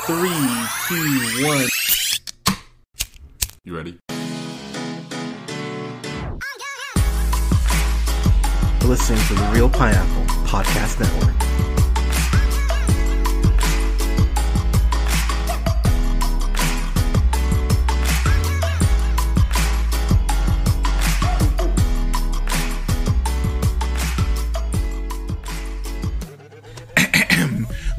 3, 2, 1. You ready? Listening to the Real Pineapple Podcast Network.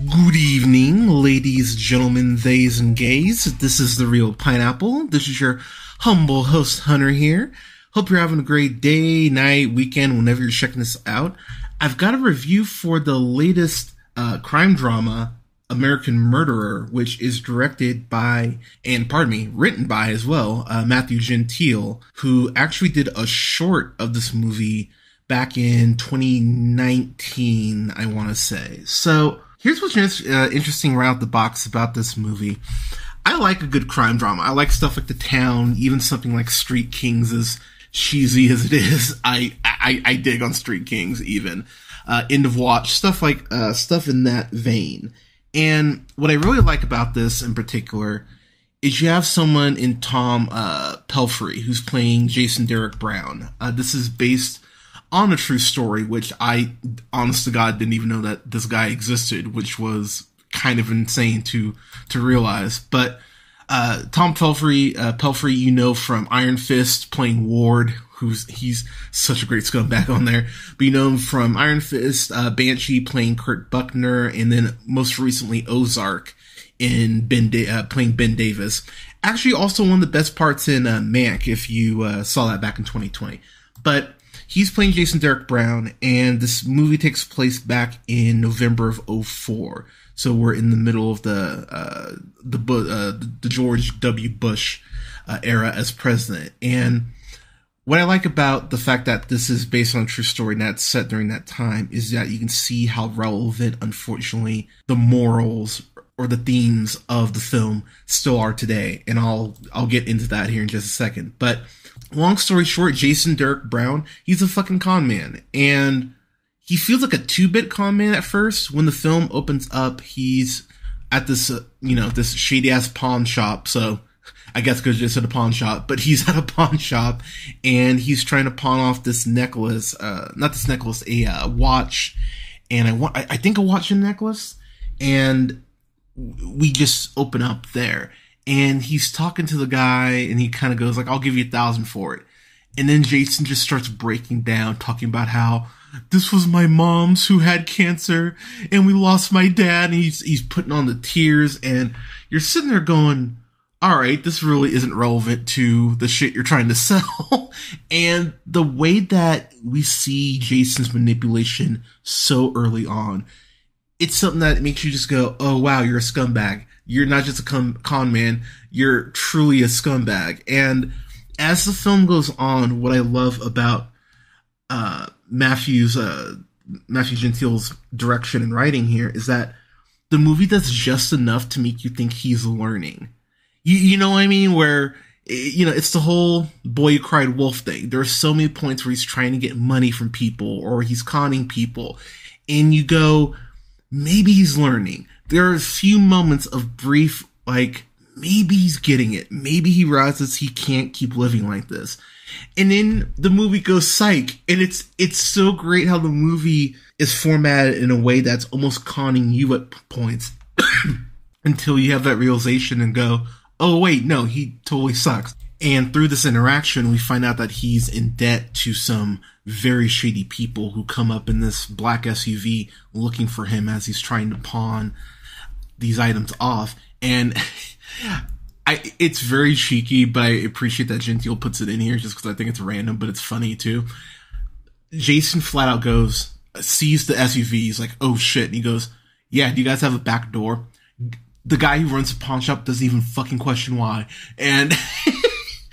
Good evening, ladies, gentlemen, theys, and gays. This is the Real Pineapple. This is your humble host, Hunter, here. Hope you're having a great day, night, weekend, whenever you're checking this out. I've got a review for the latest crime drama, American Murderer, which is directed by, and written by as well, Matthew Gentile, who actually did a short of this movie back in 2019, I want to say. So here's what's interesting right out the box about this movie. I like a good crime drama. I like stuff like The Town, even something like Street Kings, as cheesy as it is. I dig on Street Kings even. End of Watch, stuff like, stuff in that vein. And what I really like about this in particular is you have someone in Tom Pelphrey who's playing Jason Derek Brown. This is based on a true story, which I, honest to God, didn't even know that this guy existed, which was kind of insane to realize. But Tom Pelphrey, you know from Iron Fist, playing Ward, he's such a great scumbag on there. But you know him from Iron Fist, Banshee playing Kurt Buckner, and then most recently Ozark in playing Ben Davis. Actually, also one of the best parts in Mank, if you saw that back in 2020. But he's playing Jason Derek Brown, and this movie takes place back in November of 2004. So we're in the middle of the George W. Bush era as president. And what I like about the fact that this is based on a true story and that's set during that time is that you can see how relevant, unfortunately, the morals or the themes of the film still are today. And I'll get into that here in just a second. But long story short, Jason Derek Brown, he's a fucking con man. And he feels like a 2-bit con man at first. When the film opens up, he's at this, this shady ass pawn shop. So I guess because just at a pawn shop, but he's at a pawn shop and he's trying to pawn off this necklace, a watch. And I think a watch and necklace. And we just open up there and he's talking to the guy and he kind of goes like, I'll give you 1,000 for it. And then Jason just starts breaking down, talking about how this was my mom's who had cancer and we lost my dad. And he's putting on the tears and you're sitting there going, all right, this really isn't relevant to the shit you're trying to sell. And the way that we see Jason's manipulation so early on, it's something that makes you just go, oh wow, you're a scumbag. You're not just a con man, you're truly a scumbag. And as the film goes on, what I love about Matthew Gentile's direction and writing here is that the movie does just enough to make you think he's learning. You know what I mean? Where, it's the whole boy who cried wolf thing. There are so many points where he's trying to get money from people or he's conning people. And you go, maybe he's learning. There are a few moments of brief, like, maybe he's getting it. Maybe he realizes he can't keep living like this. And then the movie goes psych. And it's so great how the movie is formatted in a way that's almost conning you at points until you have that realization and go, oh wait, no, he totally sucks. And through this interaction, we find out that he's in debt to some very shady people who come up in this black SUV looking for him as he's trying to pawn these items off. And it's very cheeky, but I appreciate that Gentile puts it in here just because I think it's random, but it's funny too. Jason flat out sees the SUV, he's like, oh shit, and he goes, yeah, do you guys have a back door? The guy who runs the pawn shop doesn't even fucking question why. And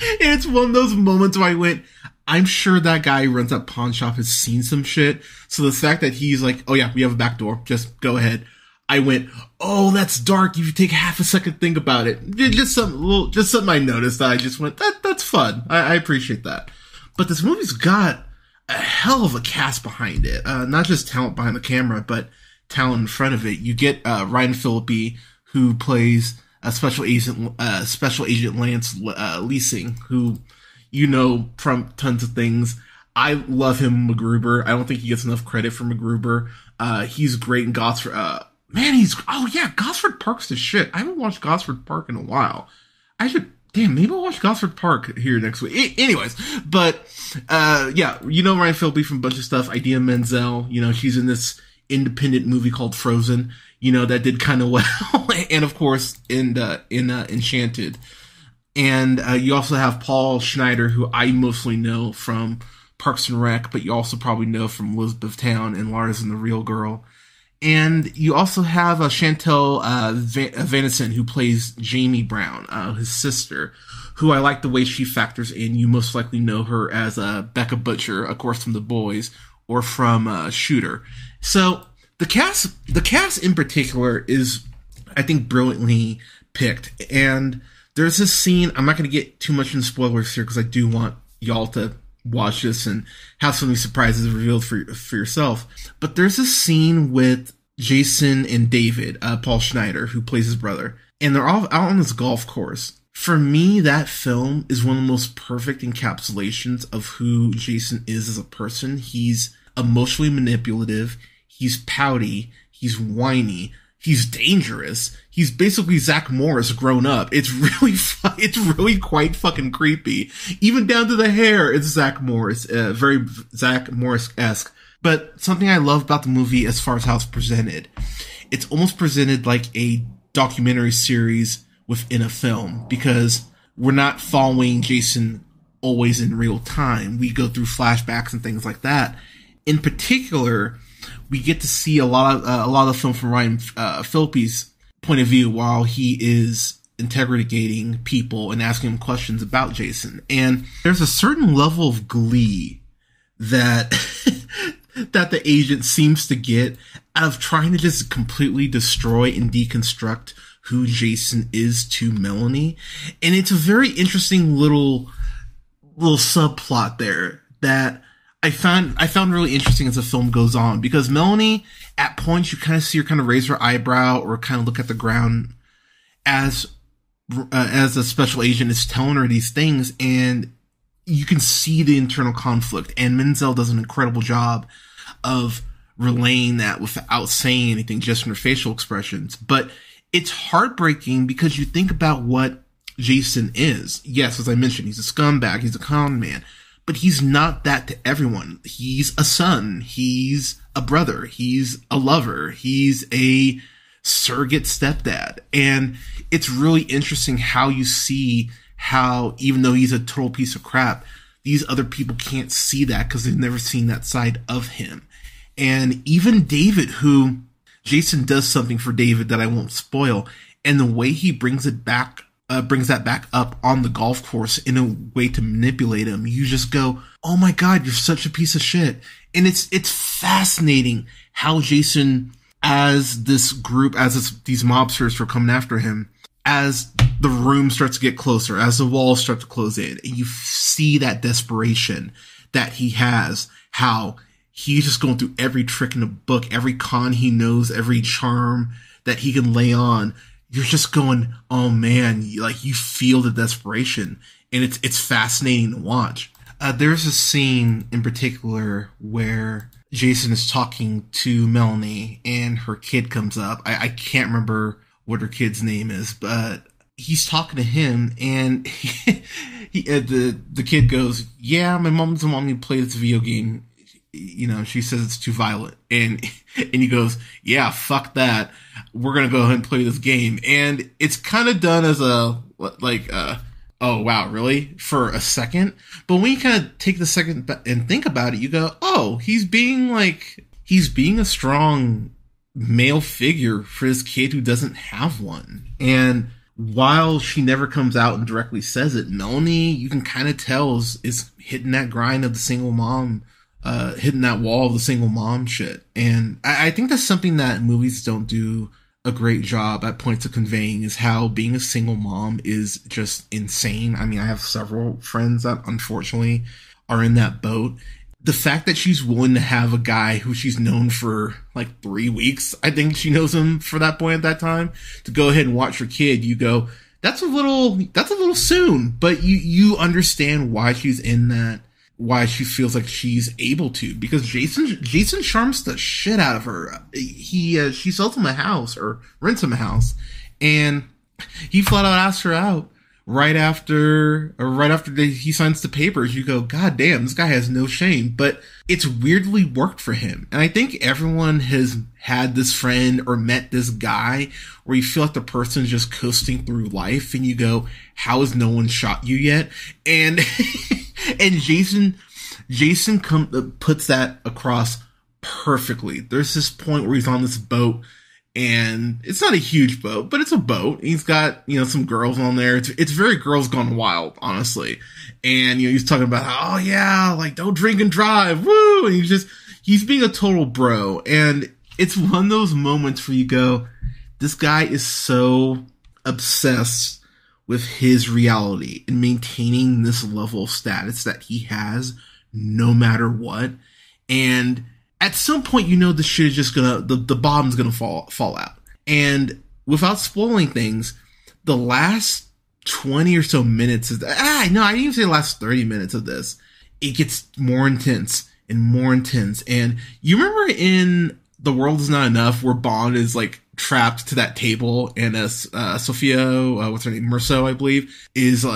it's one of those moments where I went, I'm sure that guy who runs that pawn shop has seen some shit. So the fact that he's like, oh yeah, we have a back door, just go ahead. I went, oh, that's dark. If you take half a second, think about it. Just something I noticed that I just went, that's fun. I appreciate that. But this movie's got a hell of a cast behind it. Not just talent behind the camera, but talent in front of it. You get Ryan Phillippe, who plays a Special Agent Lance Leasing, who you know from tons of things. I love him, MacGruber. I don't think he gets enough credit for MacGruber. He's great in Gosford. Gosford Park's the shit. I haven't watched Gosford Park in a while. Maybe I'll watch Gosford Park here next week. Anyways, but, you know Ryan Phillippe from a bunch of stuff. Idina Menzel, you know, she's in this independent movie called Frozen, you know, that did kind of well. And of course, in Enchanted. And, you also have Paul Schneider, who I mostly know from Parks and Rec, but you also probably know from Elizabethtown and Lars and the Real Girl. And you also have Chantel Vanison, who plays Jamie Brown, his sister, who I like the way she factors in. You most likely know her as Becca Butcher, of course, from The Boys, or from Shooter. So the cast in particular is, I think, brilliantly picked. And there's this scene, I'm not going to get too much in spoilers here because I do want y'all to watch this and have some of these surprises revealed for yourself. But there's a scene with Jason and David, Paul Schneider, who plays his brother, and they're all out on this golf course. For me, that film is one of the most perfect encapsulations of who Jason is as a person. He's emotionally manipulative. He's pouty. He's whiny. He's dangerous. He's basically Zach Morris grown up. It's really quite fucking creepy. Even down to the hair, it's Zach Morris, very Zach Morris-esque. But something I love about the movie as far as how it's presented, it's almost presented like a documentary series within a film, because we're not following Jason always in real time. We go through flashbacks and things like that. In particular, we get to see a lot of the film from Ryan Phillippe's point of view while he is interrogating people and asking them questions about Jason. And there's a certain level of glee that that the agent seems to get out of trying to just completely destroy and deconstruct who Jason is to Melanie. And it's a very interesting little subplot there that I found really interesting as the film goes on, because Melanie, at points, you kind of see her kind of raise her eyebrow or kind of look at the ground as the special agent is telling her these things, and you can see the internal conflict. And Menzel does an incredible job of relaying that without saying anything, just from her facial expressions. But it's heartbreaking because you think about what Jason is. Yes, as I mentioned, he's a scumbag, he's a con man. But he's not that to everyone. He's a son. He's a brother. He's a lover. He's a surrogate stepdad. And it's really interesting how you see how, even though he's a total piece of crap, these other people can't see that because they've never seen that side of him. And even David, who Jason does something for David that I won't spoil, and the way he brings that back up on the golf course in a way to manipulate him, you just go, oh my God, you're such a piece of shit. And it's fascinating how Jason, as this group, these mobsters are coming after him, as the room starts to get closer, as the walls start to close in, and you see that desperation that he has, how he's just going through every trick in the book, every con he knows, every charm that he can lay on. You're just going, oh man, like you feel the desperation, and it's fascinating to watch. There's a scene in particular where Jason is talking to Melanie and her kid comes up. I can't remember what her kid's name is, but he's talking to him, and the kid goes, yeah, my mom doesn't want me to play this video game. You know, she says it's too violent. And he goes, yeah, fuck that. We're going to go ahead and play this game. And it's kind of done as oh, wow, really? For a second. But when you kind of take the second and think about it, you go, oh, he's being a strong male figure for this kid who doesn't have one. And while she never comes out and directly says it, Melanie, you can kind of tell is hitting that grind of the single mom, hitting that wall of the single mom shit. And I think that's something that movies don't do a great job at points of conveying, is how being a single mom is just insane. I mean, I have several friends that unfortunately are in that boat. the fact that she's willing to have a guy who she's known for like 3 weeks, I think she knows him for that point at that time, to go ahead and watch her kid, you go, that's a little soon, but you understand why she's in that, why she feels like she's able to, because Jason charms the shit out of her. She sells him a house or rents him a house, and he flat out asks her out right after he signs the papers. You go, God damn, this guy has no shame, but it's weirdly worked for him. And I think everyone has had this friend or met this guy where you feel like the person's just coasting through life, and you go, how has no one shot you yet? And and Jason puts that across perfectly. There's this point where he's on this boat, and it's not a huge boat, but it's a boat. He's got, some girls on there. It's very Girls Gone Wild, honestly. And, he's talking about, oh yeah, like, don't drink and drive. Woo! And he's being a total bro. And it's one of those moments where you go, this guy is so obsessed with his reality and maintaining this level of status that he has no matter what. And at some point, this shit is just the bottom's gonna fall out. And without spoiling things, the last 20 or so minutes I didn't even say the last 30 minutes of this, it gets more intense and more intense. And you remember in The World Is Not Enough, where Bond is like trapped to that table, and Sophia, what's her name, Merceau, I believe, is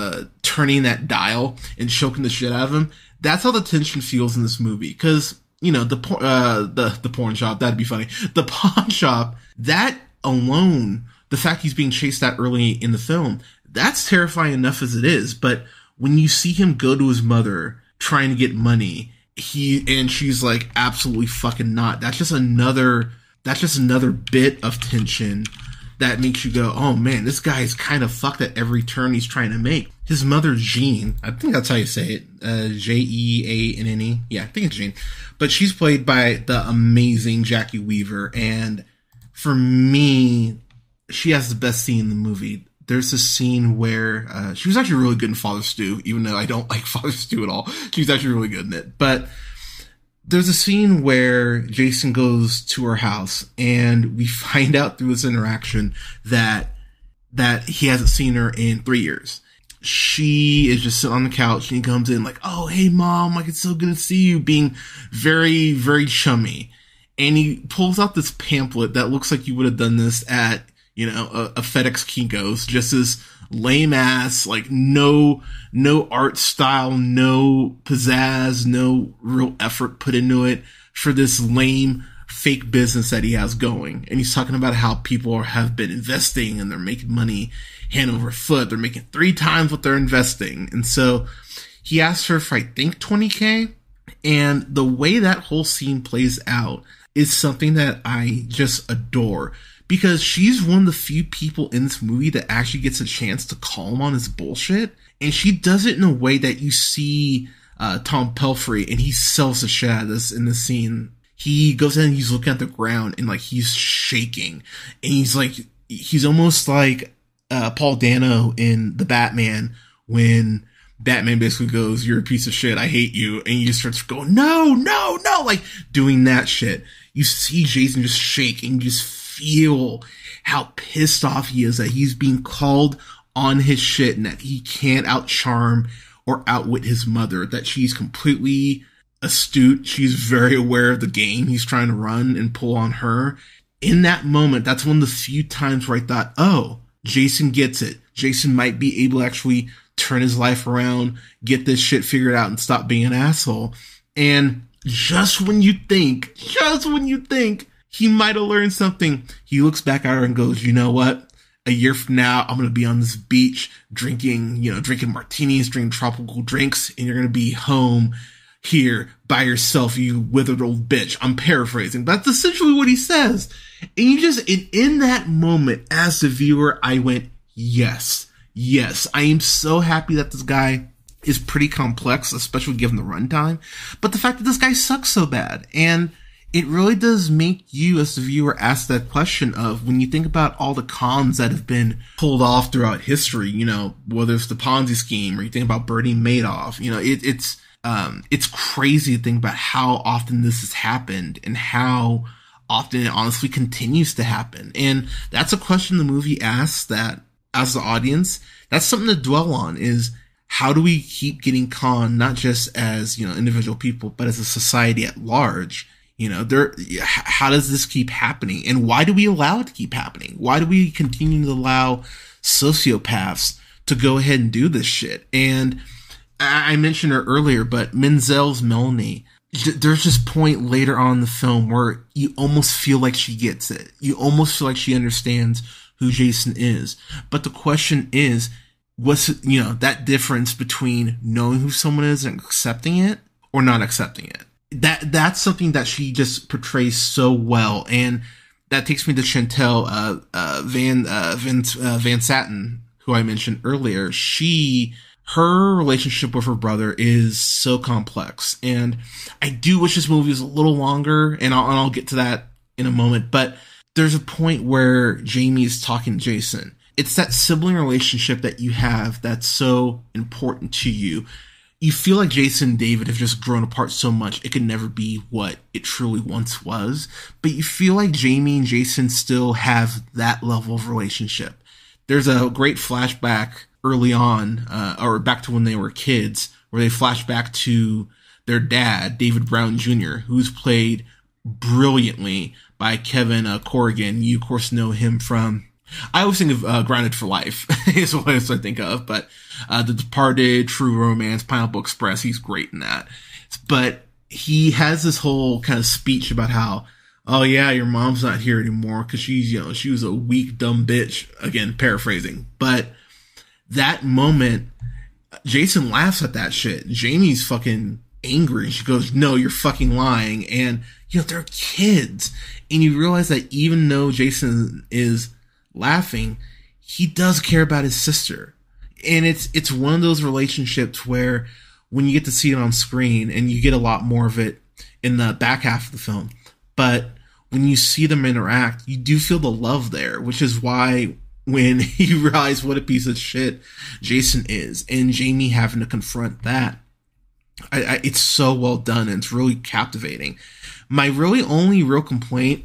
turning that dial and choking the shit out of him. That's how the tension feels in this movie, because the porn shop, that'd be funny. The pawn shop, that alone, the fact he's being chased that early in the film, that's terrifying enough as it is. But when you see him go to his mother trying to get money, and she's like, absolutely fucking not. That's just another bit of tension that makes you go, oh man, this guy is kind of fucked at every turn he's trying to make. His mother, Jean, I think that's how you say it, Jeanne. Yeah, I think it's Jean. But she's played by the amazing Jacki Weaver, and for me, she has the best scene in the movie. There's a scene where she was actually really good in Father Stu, even though I don't like Father Stu at all. She was actually really good in it. But there's a scene where Jason goes to her house, and we find out through this interaction that he hasn't seen her in 3 years. She is just sitting on the couch, and he comes in like, oh, hey mom, like, it's so good to see you, being very, very chummy. And he pulls out this pamphlet that looks like you would have done this at, a FedEx Kinko's, just as lame ass, like no art style, no pizzazz, no real effort put into it for this lame fake business that he has going. And he's talking about how people have been investing and they're making money hand over foot. They're making 3 times what they're investing. And so he asks her for, I think, $20K. And the way that whole scene plays out is something that I just adore, because she's one of the few people in this movie that actually gets a chance to call him on his bullshit. And she does it in a way that you see Tom Pelphrey, and he sells the shit out of this in the scene. He goes in and he's looking at the ground, and like he's shaking, and he's almost like Paul Dano in The Batman, when Batman basically goes, you're a piece of shit, I hate you, and he just starts going, no, like doing that shit. You see Jason just shake, and you just feel how pissed off he is that he's being called on his shit, and that he can't outcharm or outwit his mother, that she's completely astute. She's very aware of the game he's trying to run and pull on her. In that moment, that's one of the few times where I thought, oh, Jason gets it. Jason might be able to actually turn his life around, get this shit figured out, and stop being an asshole. And just when you think he might have learned something, he looks back at her and goes, you know what? A year from now, I'm going to be on this beach drinking martinis, drinking tropical drinks, and you're going to be home here by yourself, you withered old bitch. I'm paraphrasing, but that's essentially what he says. And in that moment, as the viewer, I went, yes, I am so happy that this guy is pretty complex, especially given the runtime. But the fact that this guy sucks so bad, and it really does make you as the viewer ask that question of, when you think about all the cons that have been pulled off throughout history, whether it's the Ponzi scheme, or you think about Bernie Madoff, it's it's crazy to think about how often this has happened and how often it honestly continues to happen. And that's a question the movie asks that as the audience, that's something to dwell on, is how do we keep getting conned, not just as, individual people, but as a society at large? How does this keep happening? And why do we allow it to keep happening? Why do we continue to allow sociopaths to go ahead and do this shit? And I mentioned her earlier, but Menzel's Melanie, there's this point later on in the film where you almost feel like she gets it. You almost feel like she understands who Jason is. But the question is, what's, that difference between knowing who someone is and accepting it or not accepting it? That's something that she just portrays so well. And that takes me to Chantal Van Satten, who I mentioned earlier. Her relationship with her brother is so complex, and I do wish this movie was a little longer, and I'll get to that in a moment, but there's a point where Jamie is talking to Jason. It's that sibling relationship that you have that's so important to you. You feel like Jason and David have just grown apart so much it could never be what it truly once was, but you feel like Jamie and Jason still have that level of relationship. There's a great flashback early on, or back to when they were kids, where they flash back to their dad, David Brown Jr., who's played brilliantly by Kevin Corrigan. You, of course, know him from, I always think of Grounded for Life, is what I think of, but The Departed, True Romance, Pineapple Express, he's great in that. But he has this whole kind of speech about how, oh yeah, your mom's not here anymore because she's, she was a weak, dumb bitch. Again, paraphrasing. But that moment, Jason laughs at that shit. Jamie's fucking angry. She goes, no, you're fucking lying. And, they're kids. And you realize that even though Jason is laughing, he does care about his sister. And it's one of those relationships where when you get to see it on screen, and you get a lot more of it in the back half of the film, but when you see them interact, you do feel the love there, which is why when you realize what a piece of shit Jason is, and Jamie having to confront that, it's so well done, and it's really captivating. My really only real complaint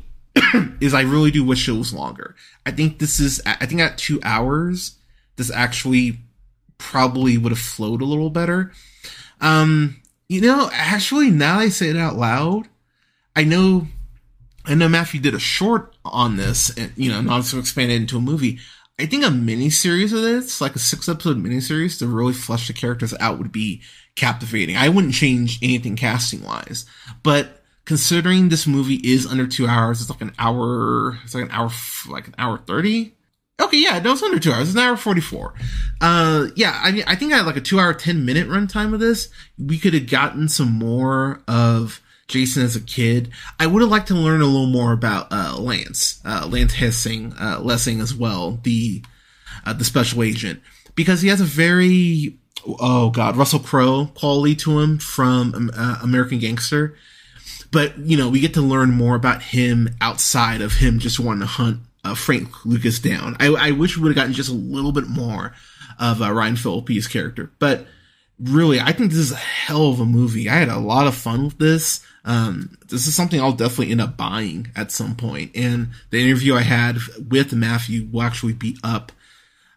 is I really do wish it was longer. I think at 2 hours, this actually probably would have flowed a little better. Actually, now that I say it out loud, I know Matthew did a short on this, and, not to expand it into a movie. I think a miniseries of this, like a 6-episode miniseries to really flesh the characters out, would be captivating. I wouldn't change anything casting wise, but considering this movie is under 2 hours, it's like an hour 30. Okay, yeah, no, it's under 2 hours. It's an hour 44. I think at like a 2 hour, 10-minute runtime of this, we could have gotten some more of Jason as a kid. I would have liked to learn a little more about Lance Lessing as well, the special agent, because he has a very Russell Crowe quality to him from American Gangster. But we get to learn more about him outside of him just wanting to hunt Frank Lucas down. I wish we would have gotten just a little bit more of Ryan Phillippe's character, but really, I think this is a hell of a movie. I had a lot of fun with this. This is something I'll definitely end up buying at some point. And the interview I had with Matthew will actually be up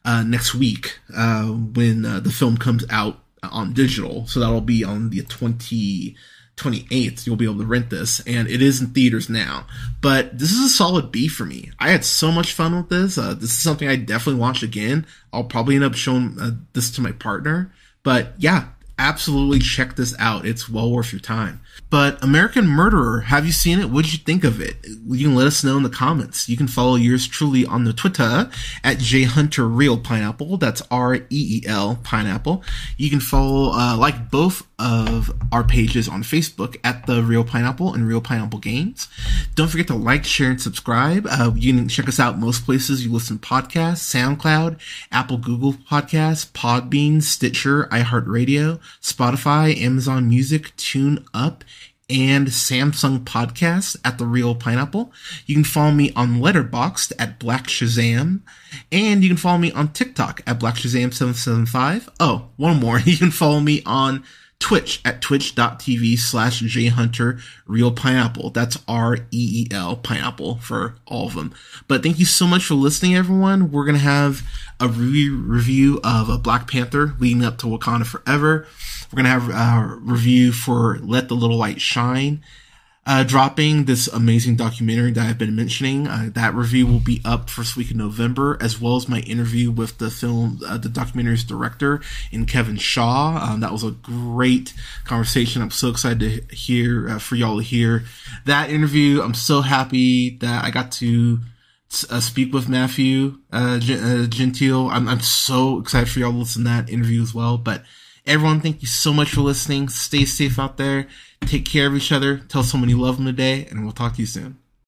next week when the film comes out on digital. So that'll be on the 28th. You'll be able to rent this, and it is in theaters now. But this is a solid B for me. I had so much fun with this. This is something I definitely watch again. I'll probably end up showing this to my partner. But yeah, absolutely check this out. It's well worth your time. But American Murderer, have you seen it? What did you think of it? You can let us know in the comments. You can follow yours truly on the Twitter at JHunterRealPineapple. That's REEL Pineapple. You can follow, like both of our pages on Facebook at The Real Pineapple and Real Pineapple Games. Don't forget to like, share, and subscribe. You can check us out most places you listen to podcasts: SoundCloud, Apple, Google Podcasts, Podbean, Stitcher, iHeartRadio, Spotify, Amazon Music, TuneUp, and Samsung Podcast at The Real Pineapple. You can follow me on Letterboxd at Black Shazam, and you can follow me on TikTok at Black Shazam 775. Oh, one more. You can follow me on Twitch at twitch.tv/jhunter Real Pineapple. That's REEL Pineapple for all of them. But thank you so much for listening, everyone. We're going to have a review of Black Panther leading up to Wakanda Forever. We're going to have a review for Let the Little Light Shine, dropping this amazing documentary that I've been mentioning. That review will be up first week in November, as well as my interview with the documentary's director in Kevin Shaw. That was a great conversation. I'm so excited to hear, for y'all to hear that interview. I'm so happy that I got to speak with Matthew Gentile. I'm so excited for y'all to listen to that interview as well. But everyone, thank you so much for listening. Stay safe out there. Take care of each other. Tell someone you love them today, and we'll talk to you soon.